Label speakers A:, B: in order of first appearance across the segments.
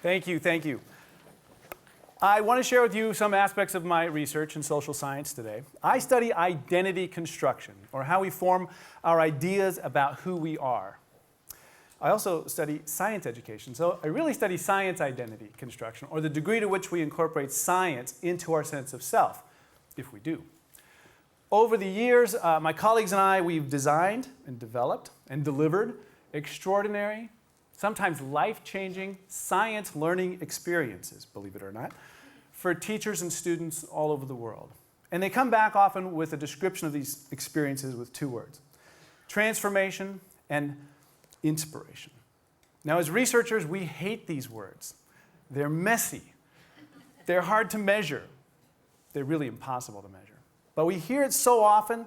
A: Thank you, thank you. I want to share with you some aspects of my research in social science today. I study identity construction, or how we form our ideas about who we are. I also study science education, so I really study science identity construction, or the degree to which we incorporate science into our sense of self, if we do. Over the years, my colleagues and I, we've designed and developed and delivered extraordinary, sometimes life-changing science learning experiences, believe it or not, for teachers and students all over the world. And they come back often with a description of these experiences with two words: transformation and inspiration. Now, as researchers, we hate these words. They're messy. They're hard to measure. They're really impossible to measure. But we hear it so often,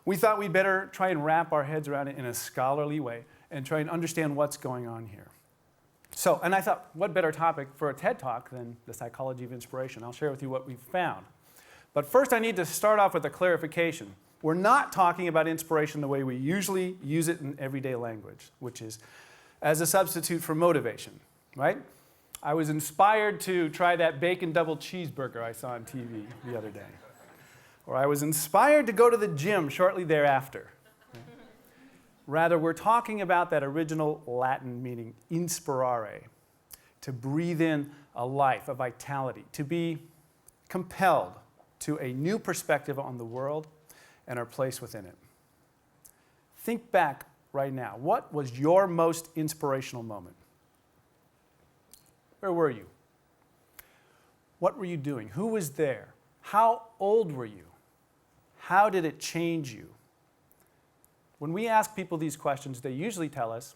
A: we thought we'd better try and wrap our heads around it in a scholarly way and try and understand what's going on here. And I thought, what better topic for a TED Talk than the psychology of inspiration? I'll share with you what we've found. But first, I need to start off with a clarification. We're not talking about inspiration the way we usually use it in everyday language, which is as a substitute for motivation, right? I was inspired to try that bacon double cheeseburger I saw on TV the other day. Or I was inspired to go to the gym shortly thereafter. Rather, we're talking about that original Latin meaning inspirare, to breathe in a life, a vitality, to be compelled to a new perspective on the world and our place within it. Think back right now. What was your most inspirational moment? Where were you? What were you doing? Who was there? How old were you? How did it change you? When we ask people these questions, they usually tell us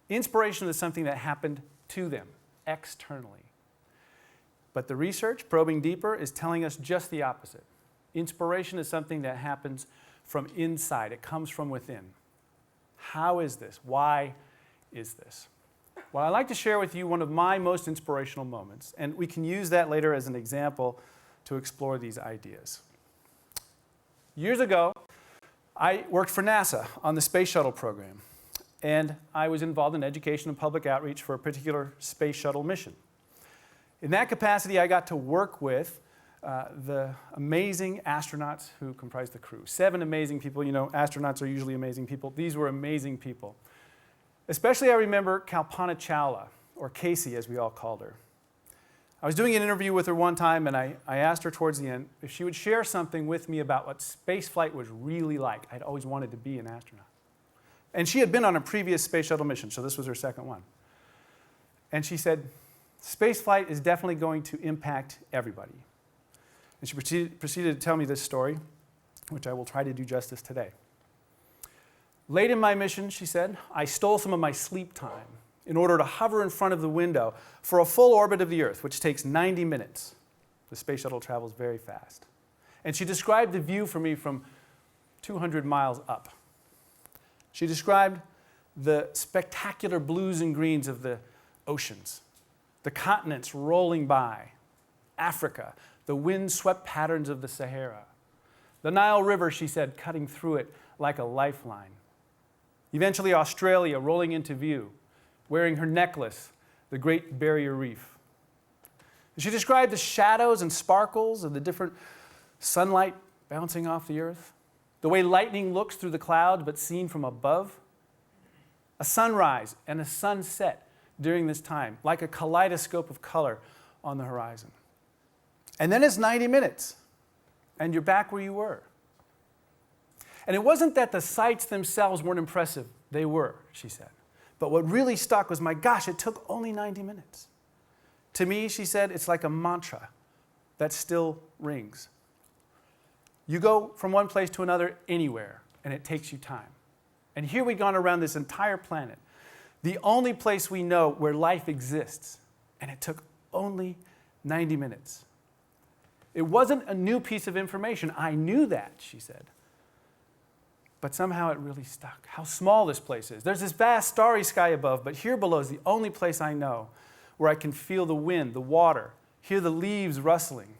A: inspiration is something that happened to them externally. But the research, probing deeper, is telling us just the opposite. Inspiration is something that happens from inside. It comes from within. How is this? Why is this? Well, I'd like to share with you one of my most inspirational moments, and we can use that later as an example to explore these ideas. Years ago, I worked for NASA on the space shuttle program, and I was involved in education and public outreach for a particular space shuttle mission. In that capacity, I got to work with the amazing astronauts who comprised the crew. 7 amazing people. You know, astronauts are usually amazing people. These were amazing people. Especially I remember Kalpana Chawla, or Casey as we all called her. I was doing an interview with her one time, and I asked her towards the end if she would share something with me about what spaceflight was really like. I'd always wanted to be an astronaut. And she had been on a previous space shuttle mission, so this was her second one. And she said, spaceflight is definitely going to impact everybody. And she proceeded to tell me this story, which I will try to do justice today. Late in my mission, she said, I stole some of my sleep time in order to hover in front of the window for a full orbit of the Earth, which takes 90 minutes. The space shuttle travels very fast. And she described the view for me from 200 miles up. She described the spectacular blues and greens of the oceans, the continents rolling by, Africa, the wind-swept patterns of the Sahara, the Nile River, she said, cutting through it like a lifeline. Eventually, Australia rolling into view, wearing her necklace, the Great Barrier Reef. She described the shadows and sparkles of the different sunlight bouncing off the Earth, the way lightning looks through the clouds but seen from above, a sunrise and a sunset during this time, like a kaleidoscope of color on the horizon. And then it's 90 minutes, and you're back where you were. And it wasn't that the sights themselves weren't impressive. They were, she said. But what really stuck was, my gosh, it took only 90 minutes. To me, she said, it's like a mantra that still rings. You go from one place to another anywhere, and it takes you time. And here we've gone around this entire planet, the only place we know where life exists, and it took only 90 minutes. It wasn't a new piece of information. I knew that, she said. But somehow it really stuck. How small this place is. There's this vast starry sky above, but here below is the only place I know where I can feel the wind, the water, hear the leaves rustling.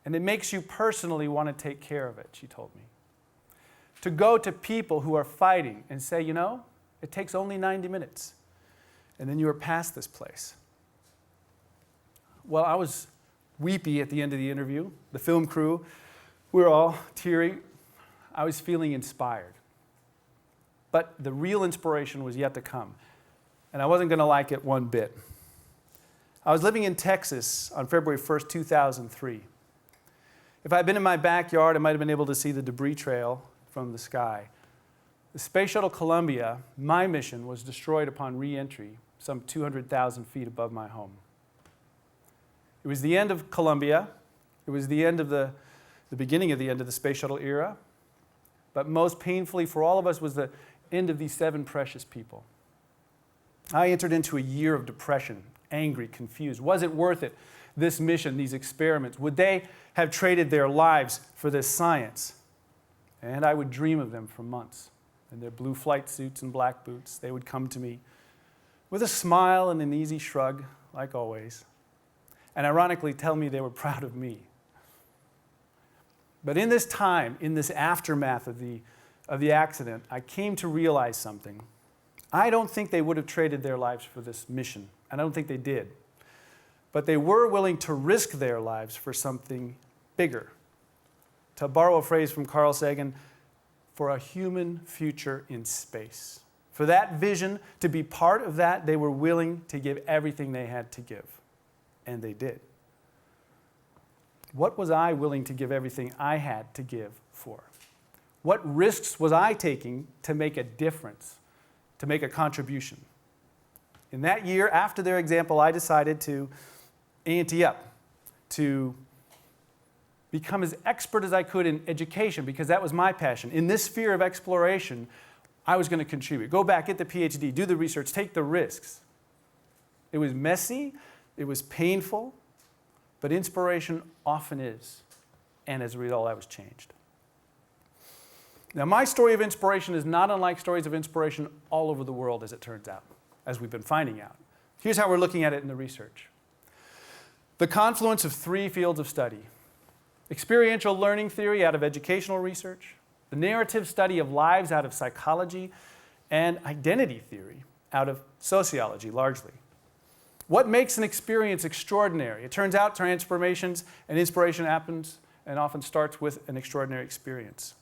A: And it makes you personally want to take care of it, she told me. To go to people who are fighting and say, you know, it takes only 90 minutes. And then you are past this place. Well, I was weepy at the end of the interview. The film crew, we were all teary. I was feeling inspired. But the real inspiration was yet to come. And I wasn't going to like it one bit. I was living in Texas on February 1st, 2003. If I had been in my backyard, I might have been able to see the debris trail from the sky. The Space Shuttle Columbia, my mission, was destroyed upon re-entry some 200,000 feet above my home. It was the end of Columbia. It was the end of the beginning of the end of the Space Shuttle era. But most painfully for all of us was the end of these 7 precious people. I entered into a year of depression, angry, confused. Was it worth it, this mission, these experiments? Would they have traded their lives for this science? And I would dream of them for months. In their blue flight suits and black boots, they would come to me with a smile and an easy shrug, like always, and ironically tell me they were proud of me. But in this time, in this aftermath of the accident, I came to realize something. I don't think they would have traded their lives for this mission, and I don't think they did. But they were willing to risk their lives for something bigger. To borrow a phrase from Carl Sagan, for a human future in space. For that vision, to be part of that, they were willing to give everything they had to give. And they did. What was I willing to give everything I had to give for? What risks was I taking to make a difference, to make a contribution? In that year, after their example, I decided to ante up, to become as expert as I could in education, because that was my passion. In this sphere of exploration, I was going to contribute. Go back, get the PhD, do the research, take the risks. It was messy, it was painful, but inspiration often is. And as a result, I was changed. Now, my story of inspiration is not unlike stories of inspiration all over the world, as it turns out, as we've been finding out. Here's how we're looking at it in the research. The confluence of 3 fields of study. Experiential learning theory out of educational research, the narrative study of lives out of psychology, and identity theory out of sociology, largely. What makes an experience extraordinary? It turns out transformations and inspiration happens and often starts with an extraordinary experience.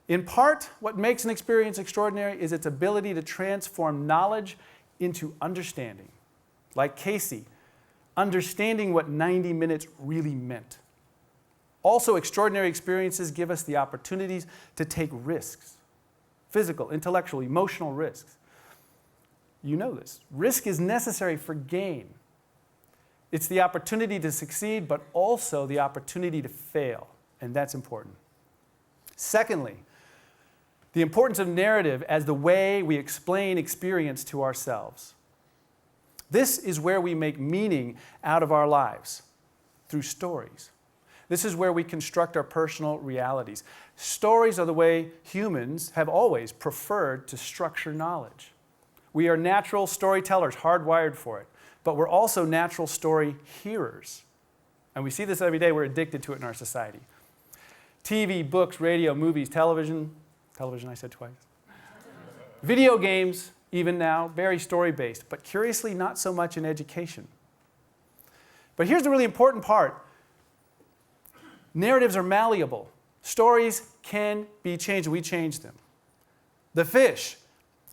A: In part, what makes an experience extraordinary is its ability to transform knowledge into understanding. Like Casey, understanding what 90 minutes really meant. Also, extraordinary experiences give us the opportunities to take risks. Physical, intellectual, emotional risks. You know this. Risk is necessary for gain. It's the opportunity to succeed, but also the opportunity to fail, and that's important. Secondly, the importance of narrative as the way we explain experience to ourselves. This is where we make meaning out of our lives, through stories. This is where we construct our personal realities. Stories are the way humans have always preferred to structure knowledge. We are natural storytellers, hardwired for it, but we're also natural story hearers. And we see this every day. We're addicted to it in our society. TV, books, radio, movies, television, I said twice. Video games, even now, very story-based, but curiously not so much in education. But here's the really important part. Narratives are malleable. Stories can be changed. We change them. The fish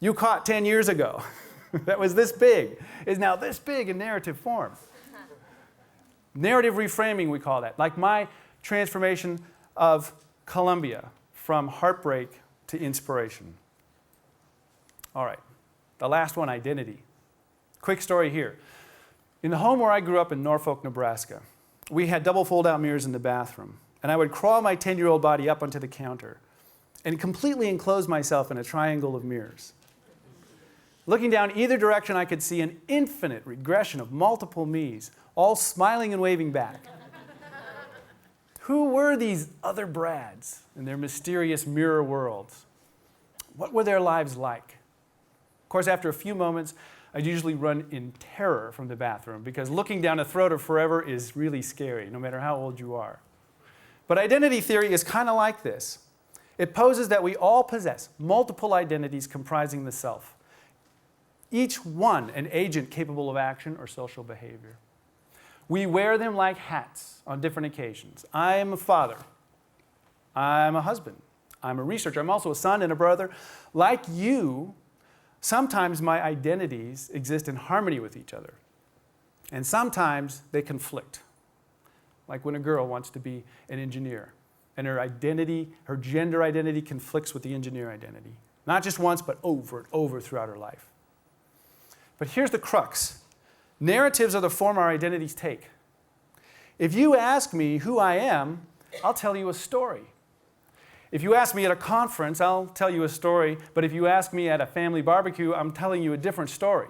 A: you caught 10 years ago that was this big is now this big in narrative form. Narrative reframing, we call that. Like my transformation of Columbia from heartbreak to inspiration. All right, the last one, identity. Quick story here. In the home where I grew up in Norfolk, Nebraska, we had double fold-out mirrors in the bathroom, and I would crawl my 10-year-old body up onto the counter and completely enclose myself in a triangle of mirrors. Looking down either direction, I could see an infinite regression of multiple me's, all smiling and waving back. Who were these other Brads in their mysterious mirror worlds? What were their lives like? Of course, after a few moments, I'd usually run in terror from the bathroom because looking down a throat of forever is really scary, no matter how old you are. But identity theory is kind of like this. It poses that we all possess multiple identities comprising the self, each one an agent capable of action or social behavior. We wear them like hats on different occasions. I am a father. I'm a husband. I'm a researcher. I'm also a son and a brother. Like you, sometimes my identities exist in harmony with each other. And sometimes they conflict. Like when a girl wants to be an engineer and her identity, her gender identity conflicts with the engineer identity. Not just once, but over and over throughout her life. But here's the crux. Narratives are the form our identities take. If you ask me who I am, I'll tell you a story. If you ask me at a conference, I'll tell you a story. But if you ask me at a family barbecue, I'm telling you a different story.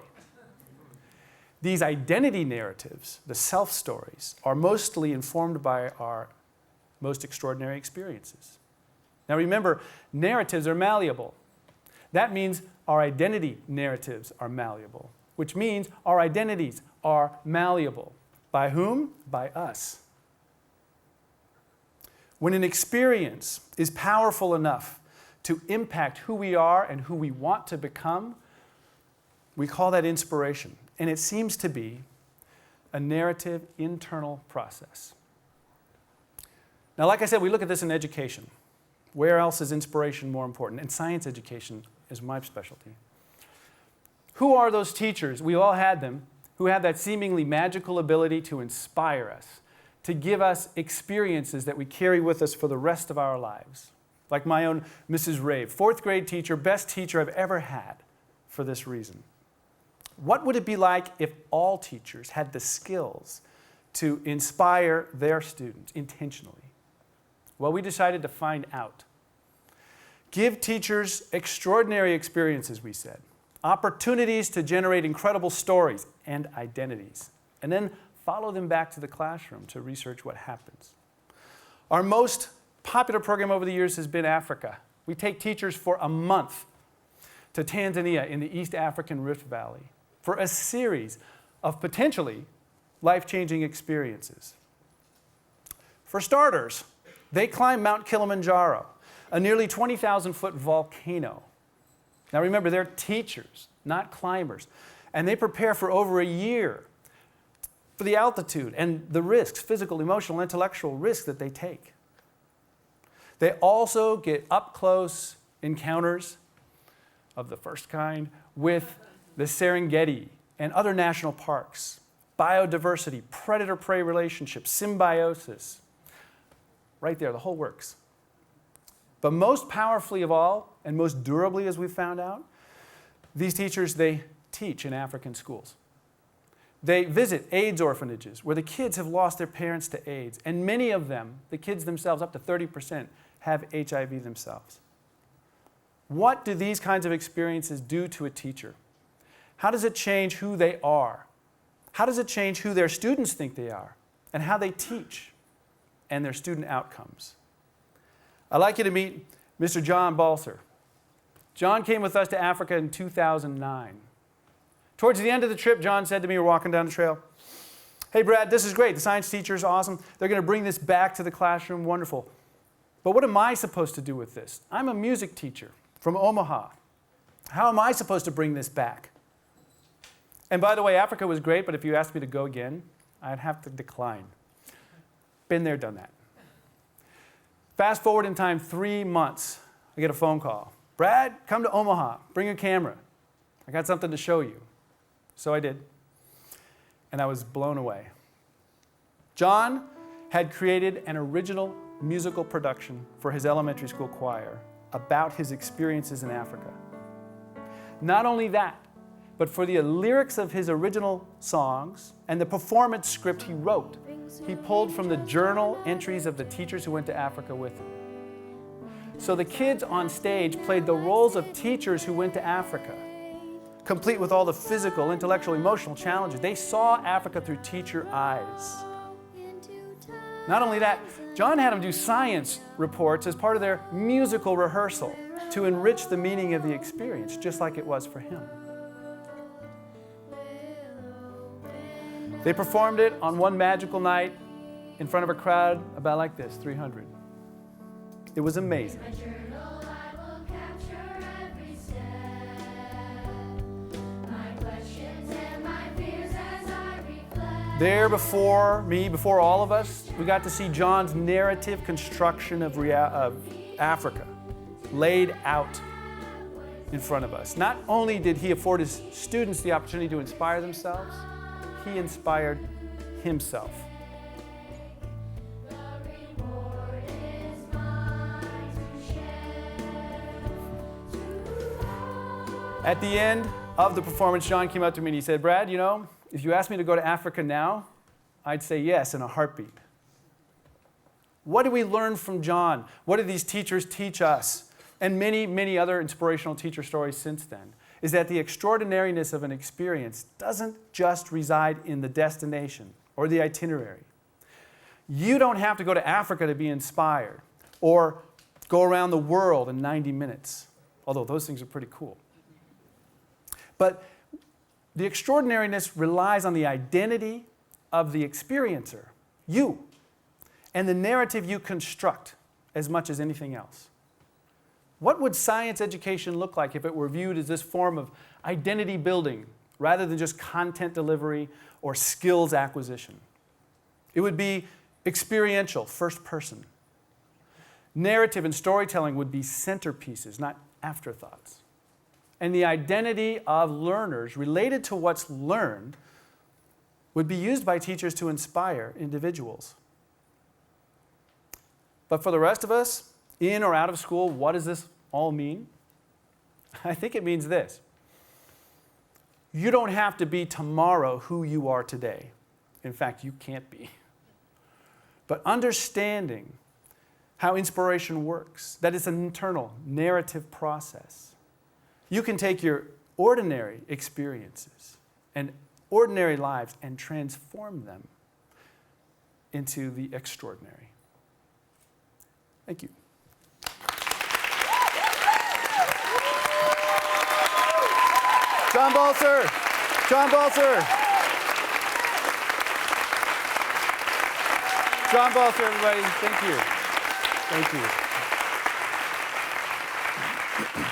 A: These identity narratives, the self-stories, are mostly informed by our most extraordinary experiences. Now remember, narratives are malleable. That means our identity narratives are malleable, which means our identities are malleable. By whom? By us. When an experience is powerful enough to impact who we are and who we want to become, we call that inspiration. And it seems to be a narrative internal process. Now, like I said, we look at this in education. Where else is inspiration more important? And science education is my specialty. Who are those teachers? We all had them, who had that seemingly magical ability to inspire us, to give us experiences that we carry with us for the rest of our lives. Like my own Mrs. Rave, 4th grade teacher, best teacher I've ever had for this reason. What would it be like if all teachers had the skills to inspire their students intentionally? Well, we decided to find out. Give teachers extraordinary experiences, we said. Opportunities to generate incredible stories and identities. And then follow them back to the classroom to research what happens. Our most popular program over the years has been Africa. We take teachers for a month to Tanzania in the East African Rift Valley for a series of potentially life-changing experiences. For starters, they climb Mount Kilimanjaro, a nearly 20,000-foot volcano. Now remember, they're teachers, not climbers, and they prepare for over a year for the altitude and the risks, physical, emotional, intellectual risks that they take. They also get up-close encounters of the first kind with the Serengeti and other national parks, biodiversity, predator-prey relationships, symbiosis. Right there, the whole works. But most powerfully of all, and most durably as we found out, these teachers, they teach in African schools. They visit AIDS orphanages where the kids have lost their parents to AIDS. And many of them, the kids themselves, up to 30%, have HIV themselves. What do these kinds of experiences do to a teacher? How does it change who they are? How does it change who their students think they are? And how they teach and their student outcomes? I'd like you to meet Mr. John Balser. John came with us to Africa in 2009. Towards the end of the trip, John said to me, we're walking down the trail, "Hey, Brad, this is great. The science teacher is awesome. They're going to bring this back to the classroom. Wonderful. But what am I supposed to do with this? I'm a music teacher from Omaha. How am I supposed to bring this back?" And by the way, Africa was great, but if you asked me to go again, I'd have to decline. Been there, done that. Fast forward in time 3 months, I get a phone call. "Brad, come to Omaha. Bring a camera. I got something to show you." So I did. And I was blown away. John had created an original musical production for his elementary school choir about his experiences in Africa. Not only that, but for the lyrics of his original songs and the performance script he wrote, he pulled from the journal entries of the teachers who went to Africa with him. So the kids on stage played the roles of teachers who went to Africa, complete with all the physical, intellectual, emotional challenges. They saw Africa through teacher eyes. Not only that, John had them do science reports as part of their musical rehearsal to enrich the meaning of the experience, just like it was for him. They performed it on one magical night in front of a crowd about like this, 300. It was amazing. There before me, before all of us, we got to see John's narrative construction of Africa laid out in front of us. Not only did he afford his students the opportunity to inspire themselves, he inspired himself. At the end of the performance, John came up to me and he said, "Brad, if you asked me to go to Africa now, I'd say yes in a heartbeat." What do we learn from John? What do these teachers teach us? And many, many other inspirational teacher stories since then, is that the extraordinariness of an experience doesn't just reside in the destination or the itinerary. You don't have to go to Africa to be inspired or go around the world in 90 minutes, although those things are pretty cool. But the extraordinariness relies on the identity of the experiencer, you, and the narrative you construct as much as anything else. What would science education look like if it were viewed as this form of identity building rather than just content delivery or skills acquisition? It would be experiential, first person. Narrative and storytelling would be centerpieces, not afterthoughts. And the identity of learners related to what's learned would be used by teachers to inspire individuals. But for the rest of us, in or out of school, what does this all mean? I think it means this. You don't have to be tomorrow who you are today. In fact, you can't be. But understanding how inspiration works, that it's an internal narrative process. You can take your ordinary experiences and ordinary lives and transform them into the extraordinary. Thank you. John Balser. John Balser. John Balser, everybody. Thank you. Thank you.